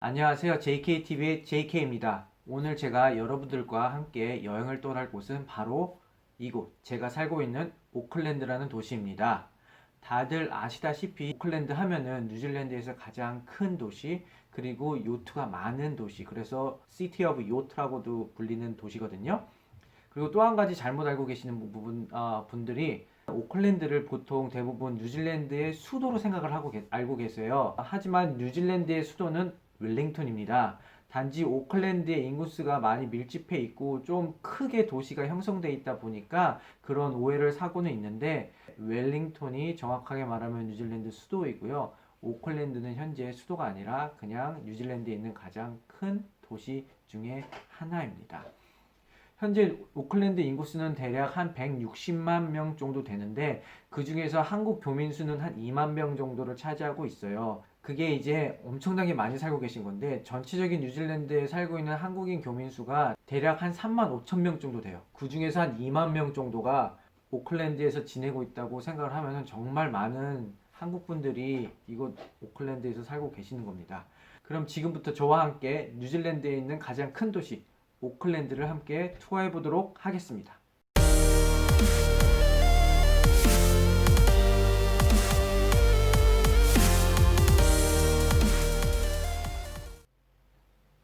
안녕하세요. JKTV의 JK입니다. 오늘 제가 여러분들과 함께 여행을 떠날 곳은 바로 이곳, 제가 살고 있는 오클랜드라는 도시입니다. 다들 아시다시피 오클랜드 하면은 뉴질랜드에서 가장 큰 도시, 그리고 요트가 많은 도시, 그래서 시티 오브 요트라고도 불리는 도시거든요. 그리고 또 한 가지 잘못 알고 계시는 분들이 오클랜드를 보통 대부분 뉴질랜드의 수도로 생각을 알고 계세요. 하지만 뉴질랜드의 수도는 웰링턴입니다. 단지 오클랜드의 인구수가 많이 밀집해 있고 좀 크게 도시가 형성돼 있다 보니까 그런 오해를 사고는 있는데, 웰링턴이 정확하게 말하면 뉴질랜드 수도이고요. 오클랜드는 현재 수도가 아니라 그냥 뉴질랜드에 있는 가장 큰 도시 중에 하나입니다. 현재 오클랜드 인구수는 대략 한 160만 명 정도 되는데, 그 중에서 한국 교민 수는 한 2만 명 정도를 차지하고 있어요. 그게 이제 엄청나게 많이 살고 계신 건데, 전체적인 뉴질랜드에 살고 있는 한국인 교민 수가 대략 한 3만 5천 명 정도 돼요. 그 중에서 한 2만 명 정도가 오클랜드에서 지내고 있다고 생각을 하면 정말 많은 한국 분들이 이곳 오클랜드에서 살고 계시는 겁니다. 그럼 지금부터 저와 함께 뉴질랜드에 있는 가장 큰 도시 오클랜드를 함께 투어해 보도록 하겠습니다.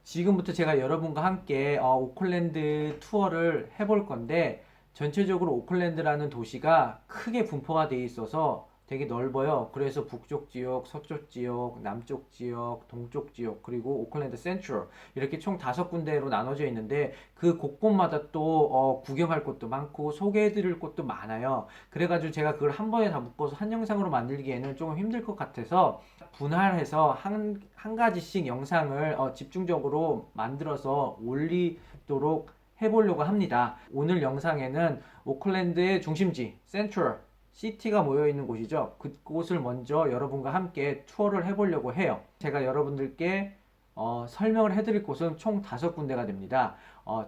지금부터 제가 여러분과 함께 오클랜드 투어를 해볼 건데, 전체적으로 오클랜드라는 도시가 크게 분포가 되어 있어서 되게 넓어요. 그래서 북쪽 지역, 서쪽 지역, 남쪽 지역, 동쪽 지역, 그리고 오클랜드 센트럴, 이렇게 총 5군데로 나눠져 있는데, 그 곳곳마다 또 구경할 곳도 많고 소개해 드릴 곳도 많아요. 그래가지고 제가 그걸 한 번에 다 묶어서 한 영상으로 만들기에는 조금 힘들 것 같아서 분할해서 한 가지씩 영상을 집중적으로 만들어서 올리도록 해보려고 합니다. 오늘 영상에는 오클랜드의 중심지, 센트럴, 시티가 모여있는 곳이죠. 그곳을 먼저 여러분과 함께 투어를 해보려고 해요. 제가 여러분들께 설명을 해드릴 곳은 총 5군데가 됩니다.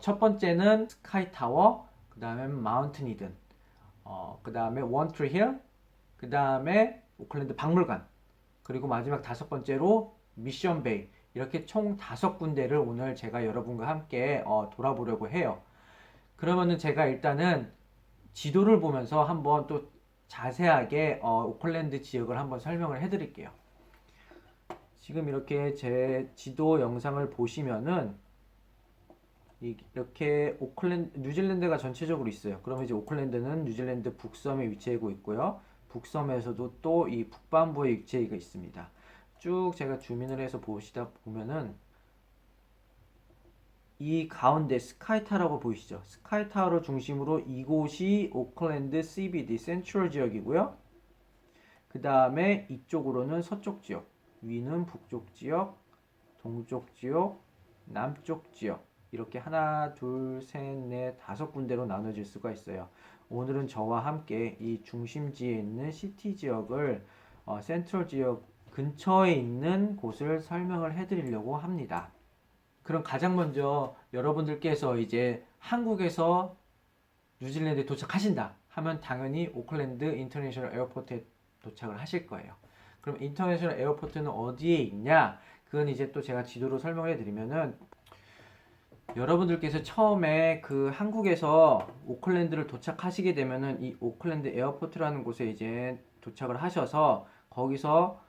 첫 번째는 스카이타워, 그 다음에 마운튼 이든, 그 다음에 원트리 힐, 그 다음에 오클랜드 박물관, 그리고 마지막 5번째로 미션 베이, 이렇게 총 5군데를 오늘 제가 여러분과 함께 돌아보려고 해요. 그러면은 제가 일단은 지도를 보면서 한번 또 자세하게 오클랜드 지역을 한번 설명을 해드릴게요. 지금 이렇게 제 지도 영상을 보시면은 이렇게 뉴질랜드가 전체적으로 있어요. 그러면 이제 오클랜드는 뉴질랜드 북섬에 위치하고 있고요. 북섬에서도 또 이 북반부에 위치하고 있습니다. 쭉 제가 주민을 해서 보시다 보면은 이 가운데 스카이타워라고 보이시죠? 스카이타워를 중심으로 이곳이 오클랜드 CBD 센트럴 지역이고요. 그 다음에 이쪽으로는 서쪽 지역, 위는 북쪽 지역, 동쪽 지역, 남쪽 지역, 이렇게 하나, 둘, 셋, 넷, 5군데로 나눠질 수가 있어요. 오늘은 저와 함께 이 중심지에 있는 시티 지역을 센트럴 지역 근처에 있는 곳을 설명을 해드리려고 합니다. 그럼 가장 먼저 여러분들께서 이제 한국에서 뉴질랜드에 도착하신다 하면 당연히 오클랜드 인터내셔널 에어포트에 도착을 하실 거예요. 그럼 인터내셔널 에어포트는 어디에 있냐? 그건 이제 또 제가 지도로 설명해 드리면은, 여러분들께서 처음에 그 한국에서 오클랜드를 도착하시게 되면은 이 오클랜드 에어포트라는 곳에 이제 도착을 하셔서 거기서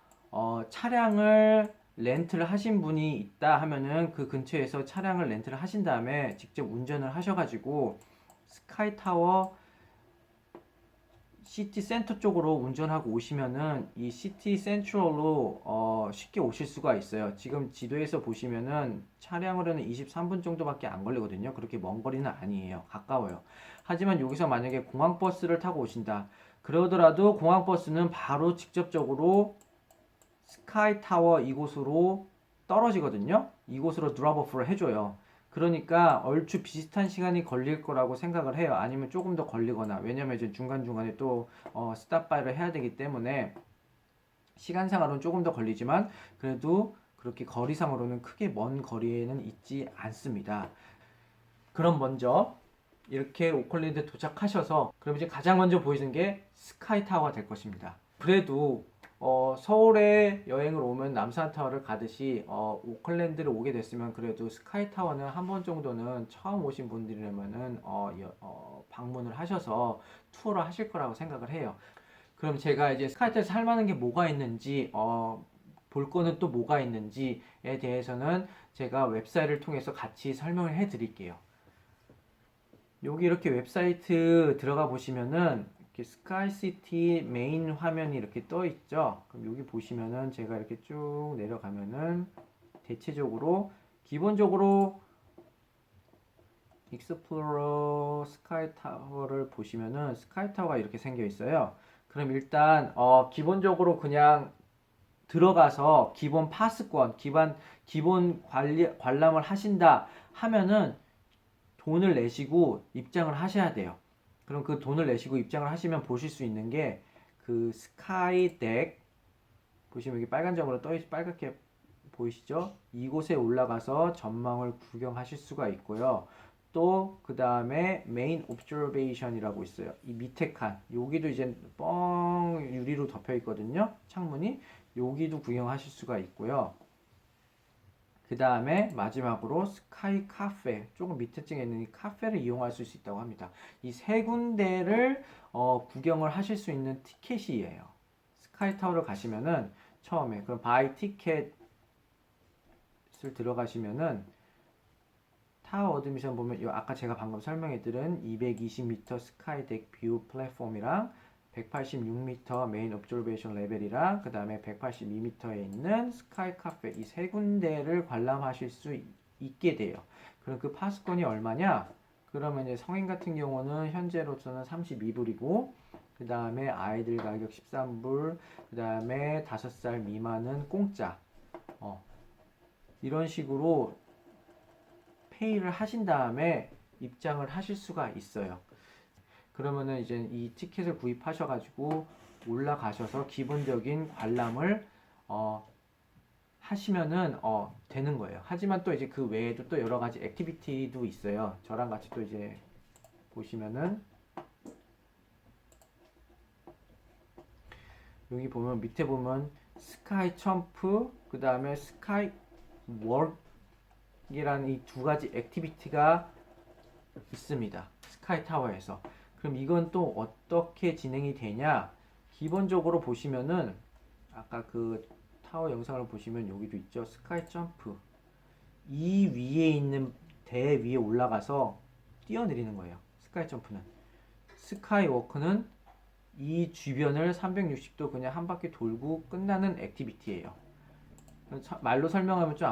차량을 렌트를 하신 분이 있다 하면은 그 근처에서 차량을 렌트를 하신 다음에 직접 운전을 하셔가지고 스카이타워 시티 센터 쪽으로 운전하고 오시면은 이 시티 센트럴로 쉽게 오실 수가 있어요. 지금 지도에서 보시면은 차량으로는 23분 정도밖에 안 걸리거든요. 그렇게 먼 거리는 아니에요. 가까워요. 하지만 여기서 만약에 공항버스를 타고 오신다 그러더라도 공항버스는 바로 직접적으로 스카이타워 이곳으로 떨어지거든요. 이곳으로 드롭오프를 해줘요. 그러니까 얼추 비슷한 시간이 걸릴 거라고 생각을 해요. 아니면 조금 더 걸리거나, 왜냐면 이제 중간중간에 또 스탑바이를 해야 되기 때문에 시간상으로는 조금 더 걸리지만 그래도 그렇게 거리상으로는 크게 먼 거리에는 있지 않습니다. 그럼 먼저 이렇게 오클랜드 도착하셔서, 그럼 이제 가장 먼저 보이는 게 스카이타워가 될 것입니다. 그래도 서울에 여행을 오면 남산타워를 가듯이 오클랜드를 오게 됐으면 그래도 스카이타워는 한 번 정도는 처음 오신 분들이라면은 방문을 하셔서 투어를 하실 거라고 생각을 해요. 그럼 제가 이제 스카이타워에서 할 만한 게 뭐가 있는지 볼 거는 또 뭐가 있는지에 대해서는 제가 웹사이트를 통해서 같이 설명을 해 드릴게요. 여기 이렇게 웹사이트 들어가 보시면은 이렇게 스카이시티 메인 화면이 이렇게 떠 있죠. 그럼 여기 보시면은 제가 이렇게 쭉 내려가면은 대체적으로 기본적으로 익스플로러 스카이타워를 보시면은 스카이타워가 이렇게 생겨 있어요. 그럼 일단 기본적으로 그냥 들어가서 기본 파스권, 기본 관람을 하신다 하면은 돈을 내시고 입장을 하셔야 돼요. 그럼 그 돈을 내시고 입장을 하시면 보실 수 있는 게 그 스카이덱 보시면 여기 빨간 점으로 빨갛게 보이시죠? 이곳에 올라가서 전망을 구경하실 수가 있고요. 또 그 다음에 메인 옵저베이션이라고 있어요. 이 밑에 칸 여기도 이제 뻥 유리로 덮여 있거든요. 창문이 여기도 구경하실 수가 있고요. 그 다음에 마지막으로 스카이 카페 조금 밑에 층에 있는 이 카페를 이용할 수 있다고 합니다. 이 세 군데를 구경을 하실 수 있는 티켓이에요. 스카이 타워를 가시면은 처음에 그럼 바이 티켓을 들어가시면은 타워 어드미션 보면 아까 제가 방금 설명해드린 220m 스카이덱 뷰 플랫폼이랑 186m 메인 옵저베이션 레벨이랑 그 다음에 182m에 있는 스카이 카페 이 세 군데를 관람하실 수 있게 돼요. 그럼 그 파스권이 얼마냐? 그러면 이제 성인 같은 경우는 현재로서는 32불이고 그 다음에 아이들 가격 13불 그 다음에 5살 미만은 공짜 이런 식으로 페이를 하신 다음에 입장을 하실 수가 있어요. 그러면은 이제 이 티켓을 구입하셔가지고 올라가셔서 기본적인 관람을 하시면은 되는 거예요. 하지만 또 이제 그 외에도 또 여러 가지 액티비티도 있어요. 저랑 같이 또 이제 보시면은 여기 보면 밑에 보면 스카이 점프 그 다음에 스카이 워크이라는 이 두 가지 액티비티가 있습니다. 스카이 타워에서. 그럼 이건 또 어떻게 진행이 되냐? 기본적으로 보시면은 아까 그 타워 영상을 보시면 여기도 있죠. 스카이 점프. 이 위에 있는 대 위에 올라가서 뛰어내리는 거예요. 스카이 점프는. 스카이 워크는 이 주변을 360도 그냥 한 바퀴 돌고 끝나는 액티비티예요. 말로 설명하면 좀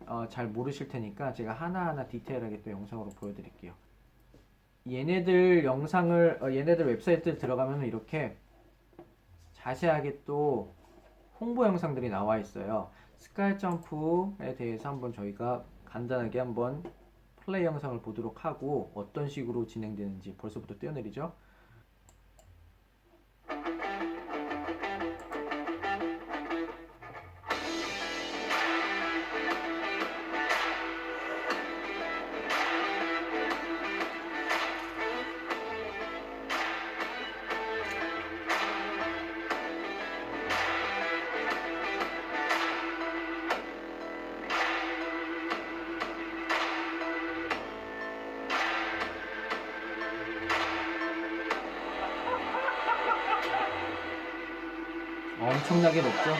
안 잘 모르실 테니까 제가 하나하나 디테일하게 또 영상으로 보여드릴게요. 얘네들 웹사이트 들어가면 이렇게 자세하게 또 홍보 영상들이 나와 있어요. 스카이 점프에 대해서 한번 저희가 간단하게 한번 플레이 영상을 보도록 하고 어떤 식으로 진행되는지 벌써부터 뛰어내리죠. 엄청나게 높죠?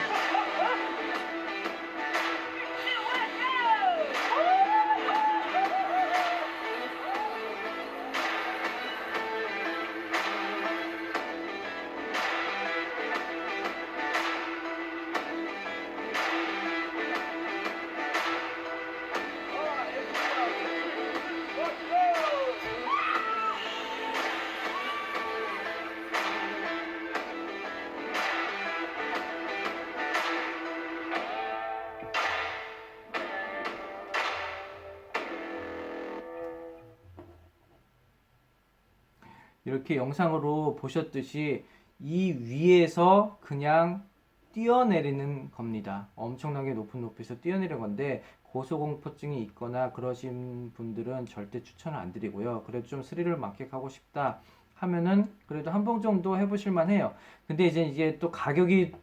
이렇게 영상으로 보셨듯이 이 위에서 그냥 뛰어내리는 겁니다. 엄청나게 높은 높이에서 뛰어내리는 건데 고소공포증이 있거나 그러신 분들은 절대 추천을 안 드리고요. 그래도 좀 스릴을 만끽하고 싶다 하면은 그래도 한 번 정도 해보실 만해요. 근데 이제 또 가격이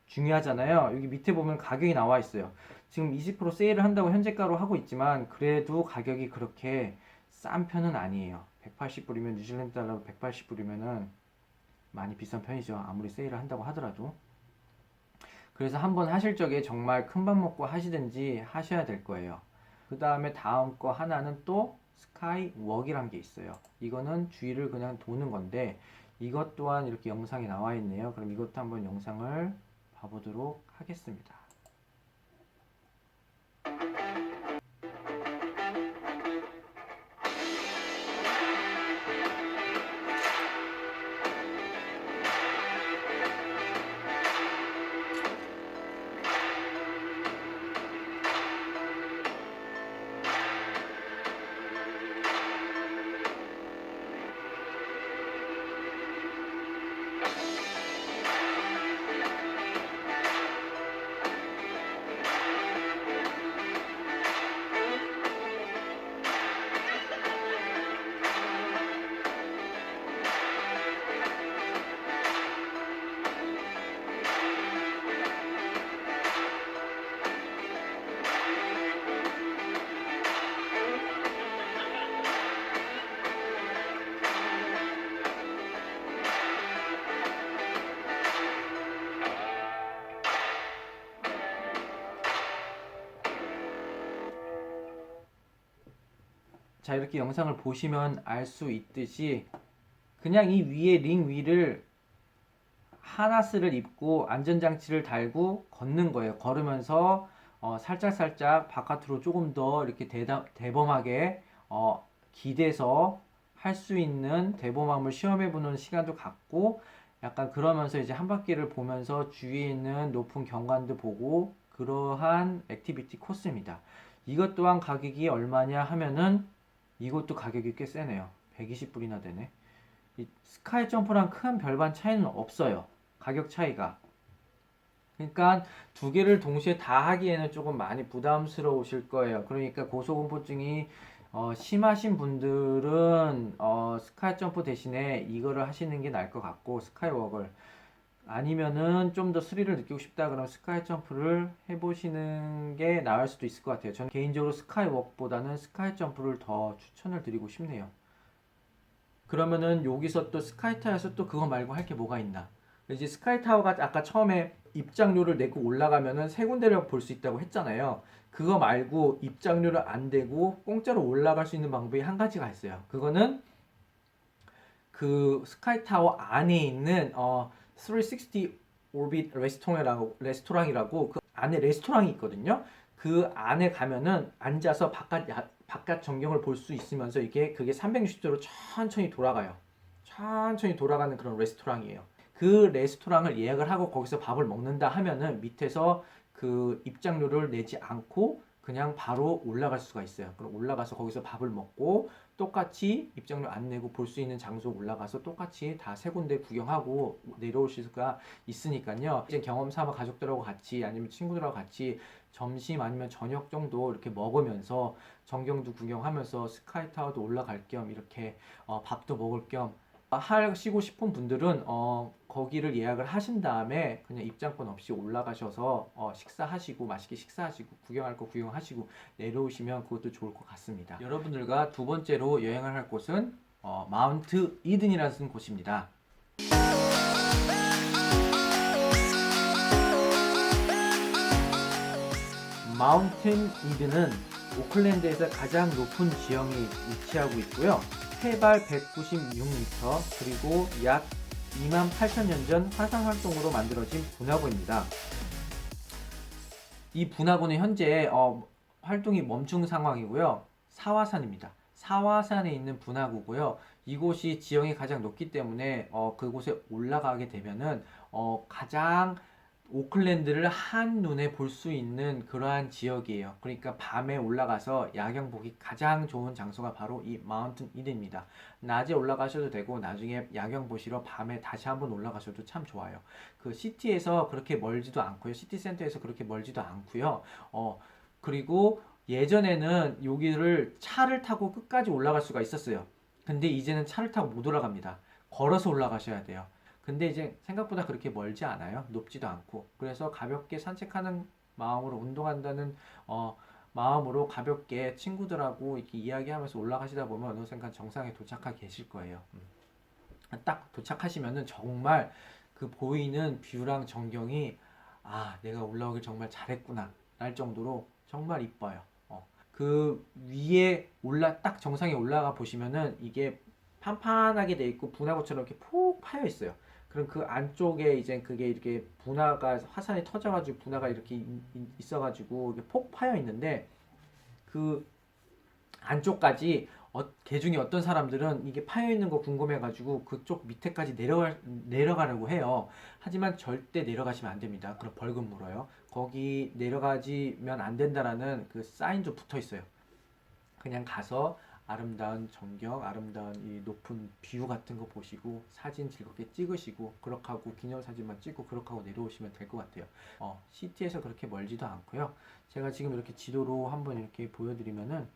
중요하잖아요. 여기 밑에 보면 가격이 나와 있어요. 지금 20% 세일을 한다고 현재가로 하고 있지만 그래도 가격이 그렇게 싼 편은 아니에요. 180불이면 뉴질랜드 달러 180불이면은 많이 비싼 편이죠. 아무리 세일을 한다고 하더라도. 그래서 한번 하실 적에 정말 큰 밥 먹고 하시든지 하셔야 될 거예요. 그 다음에 다음 거 하나는 또 스카이웍이란 게 있어요. 이거는 주위를 그냥 도는 건데 이것 또한 이렇게 영상이 나와 있네요. 그럼 이것도 한번 영상을 봐보도록 하겠습니다. 자, 이렇게 영상을 보시면 알 수 있듯이 그냥 이 위에 링 위를 하나스를 입고 안전장치를 달고 걷는 거예요. 걸으면서 살짝살짝 바깥으로 조금 더 이렇게 대범하게 기대서 할 수 있는 대범함을 시험해보는 시간도 갖고 약간 그러면서 이제 한 바퀴를 보면서 주위에 있는 높은 경관도 보고 그러한 액티비티 코스입니다. 이것 또한 가격이 얼마냐 하면은 이것도 가격이 꽤 세네요. 120불이나 되네. 이 스카이 점프랑 큰 별반 차이는 없어요. 가격 차이가. 그러니까 두 개를 동시에 다 하기에는 조금 많이 부담스러우실 거예요. 그러니까 고소공포증이 심하신 분들은 스카이 점프 대신에 이거를 하시는 게 나을 것 같고 스카이웍을 아니면은 좀 더 스릴을 느끼고 싶다 그러면 스카이 점프를 해보시는 게 나을 수도 있을 것 같아요. 저는 개인적으로 스카이웍보다는 스카이 점프를 더 추천을 드리고 싶네요. 그러면은 여기서 또 스카이타워에서 또 그거 말고 할 게 뭐가 있나? 이제 스카이타워가 아까 처음에 입장료를 내고 올라가면은 세 군데를 볼 수 있다고 했잖아요. 그거 말고 입장료를 안 대고 공짜로 올라갈 수 있는 방법이 한 가지가 있어요. 그거는 그 스카이타워 안에 있는 360 오rbit 레스토랑이라고 그 안에 레스토랑이 있거든요. 그 안에 가면은 앉아서 바깥 전경을 볼 수 있으면서 이게 그게 360도로 천천히 돌아가요. 천천히 돌아가는 그런 레스토랑이에요. 그 레스토랑을 예약을 하고 거기서 밥을 먹는다 하면은 밑에서 그 입장료를 내지 않고 그냥 바로 올라갈 수가 있어요. 그럼 올라가서 거기서 밥을 먹고 똑같이 입장료 안 내고 볼 수 있는 장소 올라가서 똑같이 다 세 군데 구경하고 내려오실 수가 있으니까요. 이제 경험 삼아 가족들하고 같이 아니면 친구들하고 같이 점심 아니면 저녁 정도 이렇게 먹으면서 전경도 구경하면서 스카이타워도 올라갈 겸 이렇게 밥도 먹을 겸 하시고 싶은 분들은 거기를 예약을 하신 다음에 그냥 입장권 없이 올라가셔서 식사하시고 맛있게 식사하시고 구경할 거 구경하시고 내려오시면 그것도 좋을 것 같습니다. 여러분들과 두 번째로 여행을 할 곳은 마운트 이든이라는 곳입니다. 마운틴 이든은 오클랜드에서 가장 높은 지형에 위치하고 있고요. 해발 196m 그리고 약 28,000년 전 화산 활동으로 만들어진 분화구입니다. 이 분화구는 현재 활동이 멈춘 상황이고요. 사화산입니다. 사화산에 있는 분화구고요. 이곳이 지형이 가장 높기 때문에 그곳에 올라가게 되면은 가장 오클랜드를 한눈에 볼 수 있는 그러한 지역이에요. 그러니까 밤에 올라가서 야경 보기 가장 좋은 장소가 바로 이 마운틴 이든입니다. 낮에 올라가셔도 되고 나중에 야경 보시러 밤에 다시 한번 올라가셔도 참 좋아요. 그 시티에서 그렇게 멀지도 않고요. 시티 센터에서 그렇게 멀지도 않고요. 그리고 예전에는 여기를 차를 타고 끝까지 올라갈 수가 있었어요. 근데 이제는 차를 타고 못 올라갑니다. 걸어서 올라가셔야 돼요. 근데 이제 생각보다 그렇게 멀지 않아요. 높지도 않고. 그래서 가볍게 산책하는 마음으로 운동한다는 어, 마음으로 가볍게 친구들하고 이렇게 이야기하면서 올라가시다 보면 어느 순간 정상에 도착하 계실 거예요. 딱 도착하시면은 정말 그 보이는 뷰랑 전경이 아, 내가 올라오길 정말 잘했구나 할 정도로 정말 이뻐요. 그 위에 딱 정상에 올라가 보시면은 이게 판판하게 돼 있고 분화구처럼 이렇게 푹 파여 있어요. 그럼 그 안쪽에 이제 그게 이렇게 분화가 화산이 터져가지고 분화가 이렇게 있어가지고 이게 폭 파여 있는데 그 안쪽까지 개중에 어떤 사람들은 이게 파여 있는 거 궁금해가지고 그쪽 밑에까지 내려가려고 해요. 하지만 절대 내려가시면 안 됩니다. 그럼 벌금 물어요. 거기 내려가지면 안 된다라는 그 사인도 붙어 있어요. 그냥 가서 아름다운 전경, 아름다운 이 높은 뷰 같은 거 보시고 사진 즐겁게 찍으시고 그렇게 하고 기념사진만 찍고 그렇게 하고 내려오시면 될 것 같아요. 시티에서 그렇게 멀지도 않고요. 제가 지금 이렇게 지도로 한번 이렇게 보여드리면은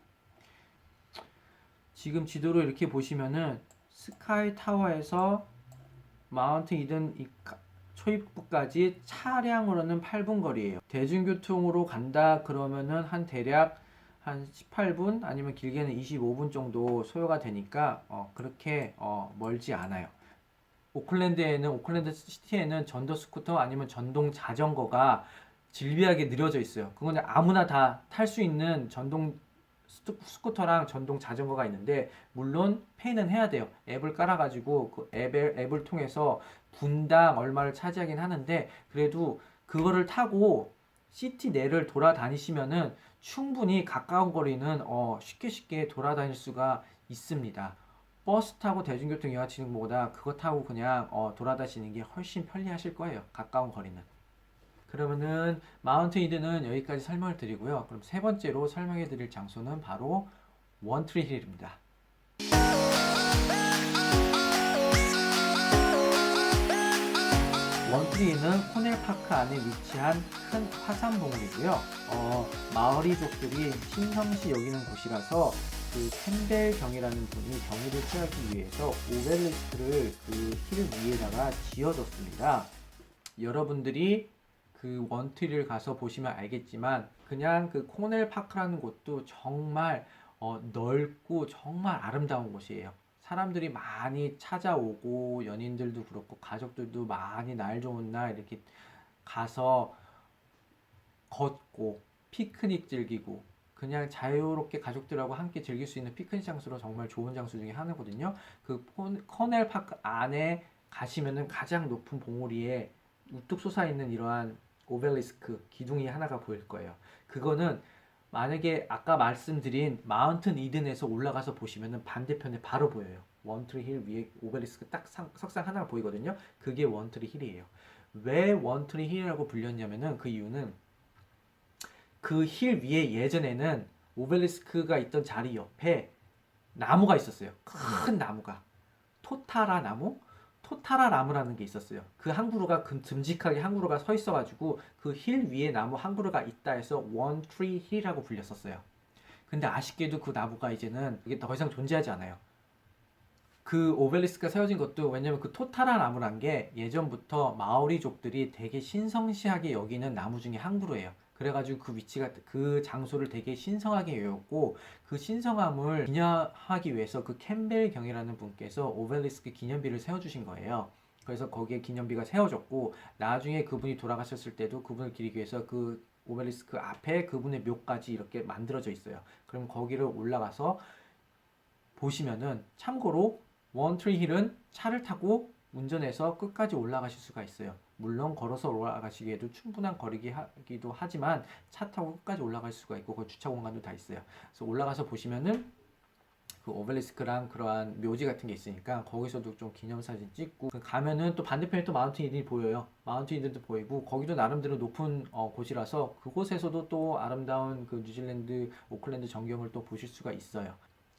지금 지도로 이렇게 보시면은 스카이 타워에서 마운트 이든 초입구까지 차량으로는 8분 거리예요. 대중교통으로 간다 그러면은 한 대략 한 18분 아니면 길게는 25분 정도 소요가 되니까 그렇게 멀지 않아요. 오클랜드 시티에는 전도 스쿠터 아니면 전동 자전거가 질비하게 느려져 있어요. 그건 아무나 다 탈 수 있는 전동 스쿠터랑 전동 자전거가 있는데 물론 페이는 해야 돼요. 앱을 깔아가지고 그 앱을 통해서 분당 얼마를 차지하긴 하는데 그래도 그거를 타고 시티 내를 돌아다니시면은 충분히 가까운 거리는 쉽게 돌아다닐 수가 있습니다. 버스 타고 대중교통 이용하시는 것보다 그거 타고 그냥 돌아다니시는 게 훨씬 편리하실 거예요. 가까운 거리는. 그러면은 마운트 이드는 여기까지 설명을 드리고요. 그럼 세 번째로 설명해 드릴 장소는 바로 원트리 힐입니다. 원트리 힐은 코넬 파크 안에 위치한 큰 화산 봉우리고요. 마어리족들이 신성시 여기는 곳이라서 그 캠벨경이라는 분이 경의를 취하기 위해서 오벨리스크를 그 힐 위에다가 지어줬습니다. 여러분들이 그 원트리를 가서 보시면 알겠지만 그냥 그 코넬 파크라는 곳도 정말 넓고 정말 아름다운 곳이에요. 사람들이 많이 찾아오고 연인들도 그렇고 가족들도 많이 날 좋은 날 이렇게 가서 걷고 피크닉 즐기고 그냥 자유롭게 가족들하고 함께 즐길 수 있는 피크닉 장소로 정말 좋은 장소 중에 하나거든요. 그 코넬 파크 안에 가시면은 가장 높은 봉우리에 우뚝 솟아있는 이러한 오벨리스크 기둥이 하나가 보일 거예요. 그거는 만약에 아까 말씀드린 마운튼 이든에서 올라가서 보시면은 반대편에 바로 보여요. 원트리 힐 위에 오벨리스크 딱 석상 하나가 보이거든요. 그게 원트리 힐이에요. 왜 원트리 힐이라고 불렸냐면은 그 이유는 그 힐 위에 예전에는 오벨리스크가 있던 자리 옆에 나무가 있었어요. 큰 나무가. 토타라 나무? 토타라 나무라는 게 있었어요. 그 한 그루가 듬직하게 한 그루가 서 있어가지고 그 힐 위에 나무 한 그루가 있다 해서 원트리 힐이라고 불렸었어요. 근데 아쉽게도 그 나무가 이제는 이게 더 이상 존재하지 않아요. 그 오벨리스크가 세워진 것도 왜냐면 그 토타라 나무란 게 예전부터 마오리족들이 되게 신성시하게 여기는 나무 중에 한 그루예요. 그래가지고 그 위치가 그 장소를 되게 신성하게 여겼고 그 신성함을 기념하기 위해서 그 캠벨 경이라는 분께서 오벨리스크 기념비를 세워주신 거예요. 그래서 거기에 기념비가 세워졌고 나중에 그분이 돌아가셨을 때도 그분을 기리기 위해서 그 오벨리스크 앞에 그분의 묘까지 이렇게 만들어져 있어요. 그럼 거기를 올라가서 보시면은 참고로 원트리 힐은 차를 타고 운전해서 끝까지 올라가실 수가 있어요. 물론 걸어서 올라가시기에도 충분한 거리기도 하지만 차 타고 끝까지 올라갈 수가 있고 그 주차 공간도 다 있어요. 그래서 올라가서 보시면은 그 오벨리스크랑 그러한 묘지 같은 게 있으니까 거기서도 좀 기념사진 찍고 가면은 또 반대편에 또 마운틴 이든이 보여요. 마운틴 이든도 보이고 거기도 나름대로 높은 곳이라서 그곳에서도 또 아름다운 그 뉴질랜드 오클랜드 전경을 또 보실 수가 있어요.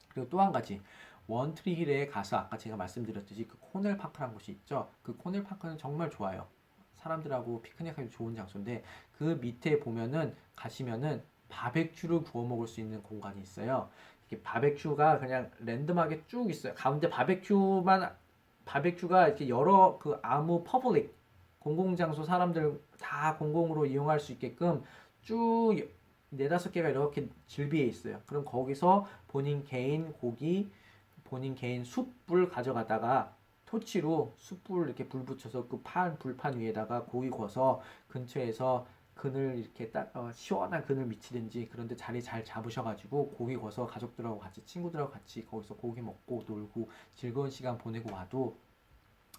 그리고 또 한 가지 원트리 힐에 가서 아까 제가 말씀드렸듯이 그 코넬 파크라는 곳이 있죠. 그 코넬 파크는 정말 좋아요. 사람들하고 피크닉하기 좋은 장소인데 그 밑에 보면은 가시면은 바베큐를 구워 먹을 수 있는 공간이 있어요. 이게 바베큐가 그냥 랜덤하게 쭉 있어요. 가운데 바베큐가 이렇게 여러 그 아무 퍼블릭 공공장소 사람들 다 공공으로 이용할 수 있게끔 쭉 네다섯 개가 이렇게 질비해 있어요. 그럼 거기서 본인 개인 고기, 본인 개인 숯불 가져가다가 토치로 숯불 이렇게 불 붙여서 그 불판 위에다가 고기 구워서 근처에서 그늘 이렇게 시원한 그늘 밑이든지 그런데 자리 잘 잡으셔가지고 고기 구워서 가족들하고 같이 친구들하고 같이 거기서 고기 먹고 놀고 즐거운 시간 보내고 와도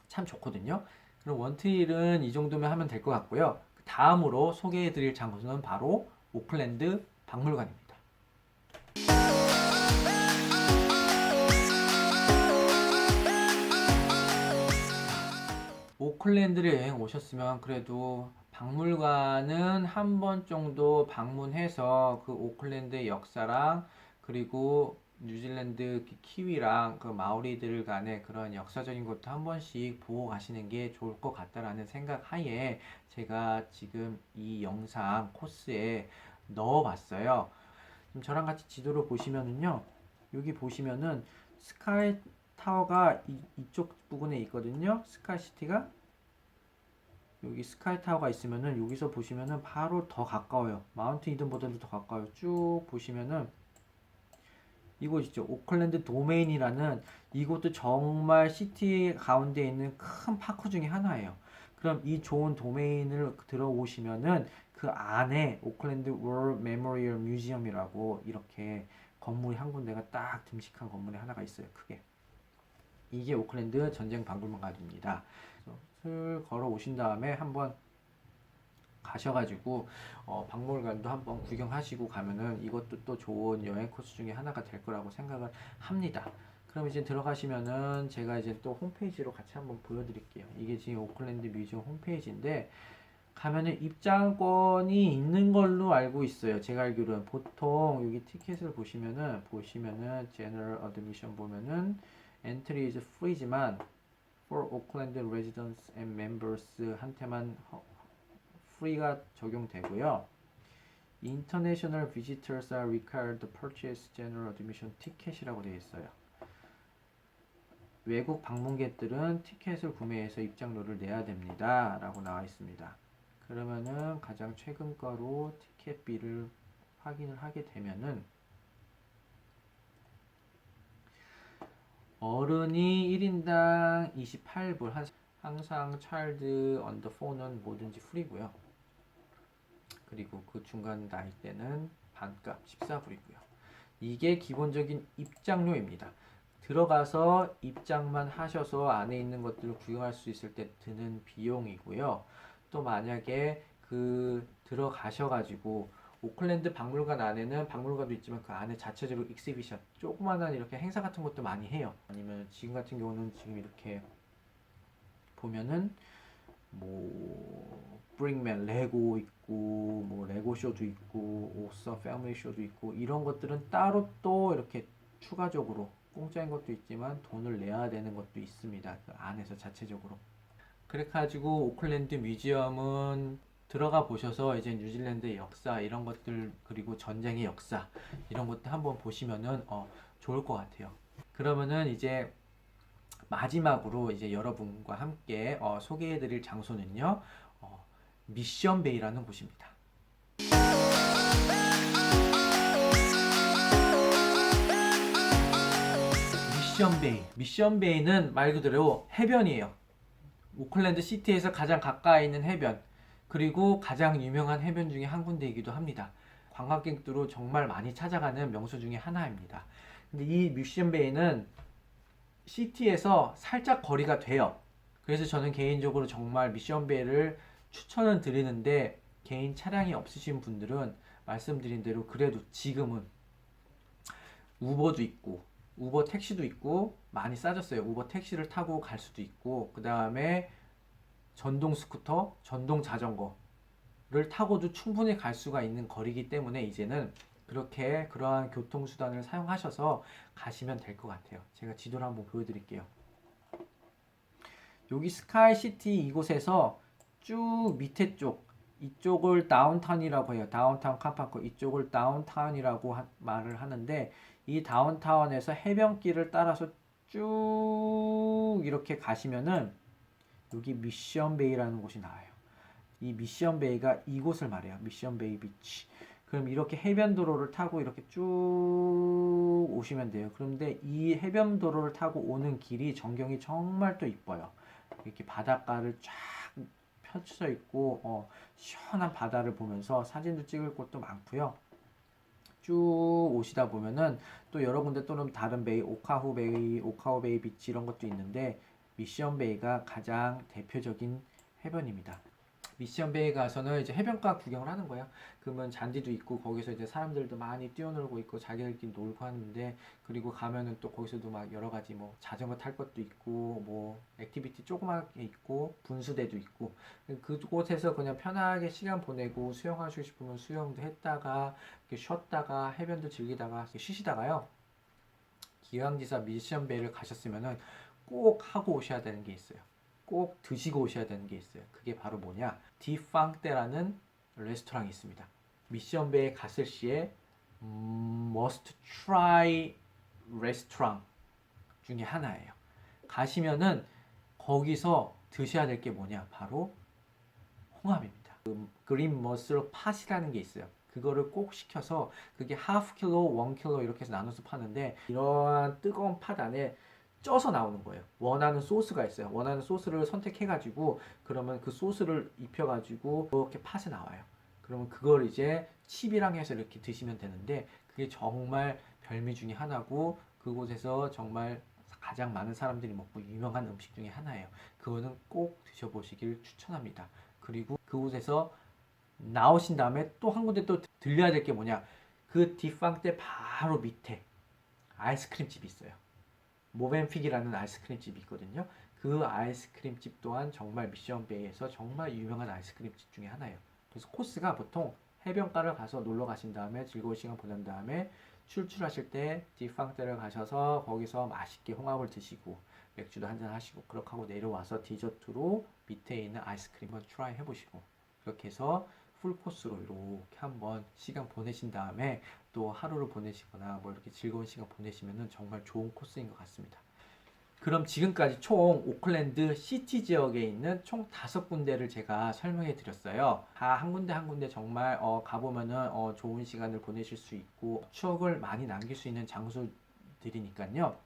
참 좋거든요. 그럼 원트일은 이 정도면 하면 될 것 같고요. 다음으로 소개해드릴 장소는 바로 오클랜드 박물관입니다. 오클랜드를 여행 오셨으면 그래도 박물관은 한 번 정도 방문해서 그 오클랜드의 역사랑 그리고 뉴질랜드 키위랑 그 마오리들 간의 그런 역사적인 것도 한 번씩 보고 가시는 게 좋을 것 같다라는 생각 하에 제가 지금 이 영상 코스에 넣어 봤어요. 저랑 같이 지도를 보시면은요. 여기 보시면은 스카이 타워가 이쪽 부분에 있거든요. 스카이시티가 여기 스카이 타워가 있으면은 여기서 보시면은 바로 더 가까워요. 마운트 이든보다도 더 가까워요. 쭉 보시면은 이곳 있죠. 오클랜드 도메인이라는 이곳도 정말 시티 가운데 있는 큰 파크 중에 하나예요. 그럼 이 좋은 도메인을 들어오시면은 그 안에 오클랜드 월 메모리얼 뮤지엄이라고 이렇게 건물이 한 군데가 딱 듬직한 건물이 하나가 있어요. 크게. 이게 오클랜드 전쟁 박물관입니다. 슬 걸어 오신 다음에 한번 가셔가지고 박물관도 한번 구경하시고 가면은 이것도 또 좋은 여행 코스 중에 하나가 될 거라고 생각을 합니다. 그럼 이제 들어가시면은 제가 이제 또 홈페이지로 같이 한번 보여드릴게요. 이게 지금 오클랜드 뮤지엄 홈페이지인데 가면은 입장권이 있는 걸로 알고 있어요. 제가 알기로는 보통 여기 티켓을 보시면은 General Admission 보면은 Entry is free지만 for Auckland residents and members 한테만 free가 적용되고요. International visitors are required to purchase general admission ticket이라고 되어 있어요. 외국 방문객들은 티켓을 구매해서 입장료를 내야 됩니다. 라고 나와 있습니다. 그러면은 가장 최근가로 티켓비를 확인을 하게 되면은 어른이 1인당 28불, 항상 차일드 언더 4는 뭐든지 프리고요. 그리고 그 중간 나이대는 반값 14불이고요. 이게 기본적인 입장료입니다. 들어가서 입장만 하셔서 안에 있는 것들을 구경할 수 있을 때 드는 비용이고요. 또 만약에 그 들어가셔가지고 오클랜드 박물관 안에는 박물관도 있지만 그 안에 자체적으로 익시비션 조그만한 이렇게 행사 같은 것도 많이 해요. 아니면 지금 같은 경우는 지금 이렇게 보면은 뭐 브링맨 레고 있고 뭐 레고 쇼도 있고 오썸 패밀리 쇼도 있고 이런 것들은 따로 또 이렇게 추가적으로 공짜인 것도 있지만 돈을 내야 되는 것도 있습니다. 그 안에서 자체적으로. 그래가지고 오클랜드 뮤지엄은 들어가 보셔서 이제 뉴질랜드의 역사 이런 것들 그리고 전쟁의 역사 이런 것들 한번 보시면은 좋을 것 같아요. 그러면은 이제 마지막으로 이제 여러분과 함께 소개해드릴 장소는요 미션 베이라는 곳입니다. 미션 베이는 말 그대로 해변이에요. 오클랜드 시티에서 가장 가까이 있는 해변 그리고 가장 유명한 해변 중에 한 군데이기도 합니다. 관광객들로 정말 많이 찾아가는 명소 중에 하나입니다. 근데 이 미션 베이는 시티에서 살짝 거리가 돼요. 그래서 저는 개인적으로 정말 미션 베이를 추천을 드리는데 개인 차량이 없으신 분들은 말씀드린 대로 그래도 지금은 우버도 있고 우버 택시도 있고 많이 싸졌어요. 우버 택시를 타고 갈 수도 있고 그 다음에 전동 스쿠터, 전동 자전거를 타고도 충분히 갈 수가 있는 거리이기 때문에 이제는 그렇게 그러한 교통수단을 사용하셔서 가시면 될 것 같아요. 제가 지도를 한번 보여드릴게요. 여기 스카이시티 이곳에서 쭉 밑에 쪽 이쪽을 다운타운이라고 해요. 다운타운 카파크 이쪽을 다운타운이라고 말을 하는데 이 다운타운에서 해변길을 따라서 쭉 이렇게 가시면은 여기 미션베이라는 곳이 나와요. 이 미션베이가 이곳을 말해요. 미션베이 비치. 그럼 이렇게 해변도로를 타고 이렇게 쭉 오시면 돼요. 그런데 이 해변도로를 타고 오는 길이 전경이 정말 또 이뻐요. 이렇게 바닷가를 쫙 펼쳐 있고 시원한 바다를 보면서 사진도 찍을 곳도 많고요. 쭉 오시다 보면은 또 여러 군데 또는 다른 베이, 오카후 베이 비치 이런 것도 있는데 미션 베이가 가장 대표적인 해변입니다. 미션 베이 가서는 이제 해변가 구경을 하는 거야. 그러면 잔디도 있고 거기서 이제 사람들도 많이 뛰어놀고 있고 자기들끼리 놀고 하는데, 그리고 가면은 또 거기서도 막 여러 가지 뭐 자전거 탈 것도 있고 뭐 액티비티 조그맣게 있고 분수대도 있고, 그곳에서 그냥 편하게 시간 보내고 수영하시고 싶으면 수영도 했다가 이렇게 쉬었다가 해변도 즐기다가 이렇게 쉬시다가요. 기왕지사 미션 베이를 가셨으면은 꼭 하고 오셔야 되는 게 있어요. 꼭 드시고 오셔야 되는 게 있어요. 그게 바로 뭐냐? 디팡떼라는 레스토랑이 있습니다. 미션베이에 갔을 시에 must try 레스토랑 중에 하나예요. 가시면은 거기서 드셔야 될 게 뭐냐? 바로 홍합입니다. 그린 머슬 팥이라는 게 있어요. 그거를 꼭 시켜서, 그게 하프 킬로, 원 킬로 이렇게 해서 나눠서 파는데, 이러한 뜨거운 팥 안에 쪄서 나오는 거예요. 원하는 소스가 있어요. 원하는 소스를 선택해가지고 그러면 그 소스를 입혀가지고 이렇게 팥이 나와요. 그러면 그걸 이제 칩이랑 해서 이렇게 드시면 되는데, 그게 정말 별미 중에 하나고 그곳에서 정말 가장 많은 사람들이 먹고 유명한 음식 중에 하나예요. 그거는 꼭 드셔보시길 추천합니다. 그리고 그곳에서 나오신 다음에 또 한 군데 또 들려야 될 게 뭐냐? 그 디팡떼 바로 밑에 아이스크림 집이 있어요. 모벤픽이라는 아이스크림 집이 있거든요. 그 아이스크림 집 또한 정말 미션베이에서 정말 유명한 아이스크림 집 중에 하나예요. 그래서 코스가 보통 해변가를 가서 놀러 가신 다음에 즐거운 시간 보낸 다음에 출출하실 때 디팡떼를 가셔서 거기서 맛있게 홍합을 드시고 맥주도 한잔 하시고 그렇게 하고 내려와서 디저트로 밑에 있는 아이스크림 한번 트라이 해보시고, 그렇게 해서 풀 코스로 이렇게 한번 시간 보내신 다음에 또 하루를 보내시거나 뭐 이렇게 즐거운 시간 보내시면은 정말 좋은 코스인 것 같습니다. 그럼 지금까지 총 오클랜드 시티 지역에 있는 총 5군데를 제가 설명해 드렸어요. 다 한 군데 한 군데 정말 가보면은 좋은 시간을 보내실 수 있고 추억을 많이 남길 수 있는 장소들이니까요.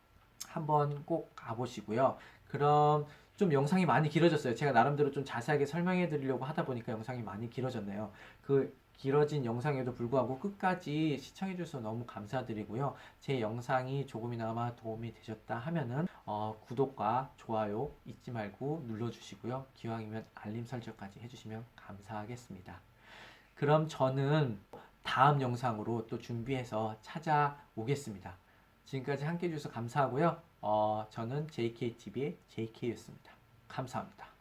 한번 꼭 가보시고요. 그럼 좀 영상이 많이 길어졌어요. 제가 나름대로 좀 자세하게 설명해 드리려고 하다 보니까 영상이 많이 길어졌네요. 그 길어진 영상에도 불구하고 끝까지 시청해 주셔서 너무 감사드리고요. 제 영상이 조금이나마 도움이 되셨다 하면은 구독과 좋아요 잊지 말고 눌러주시고요. 기왕이면 알림 설정까지 해주시면 감사하겠습니다. 그럼 저는 다음 영상으로 또 준비해서 찾아오겠습니다. 지금까지 함께 해주셔서 감사하고요. 저는 JKTV의 JK였습니다. 감사합니다.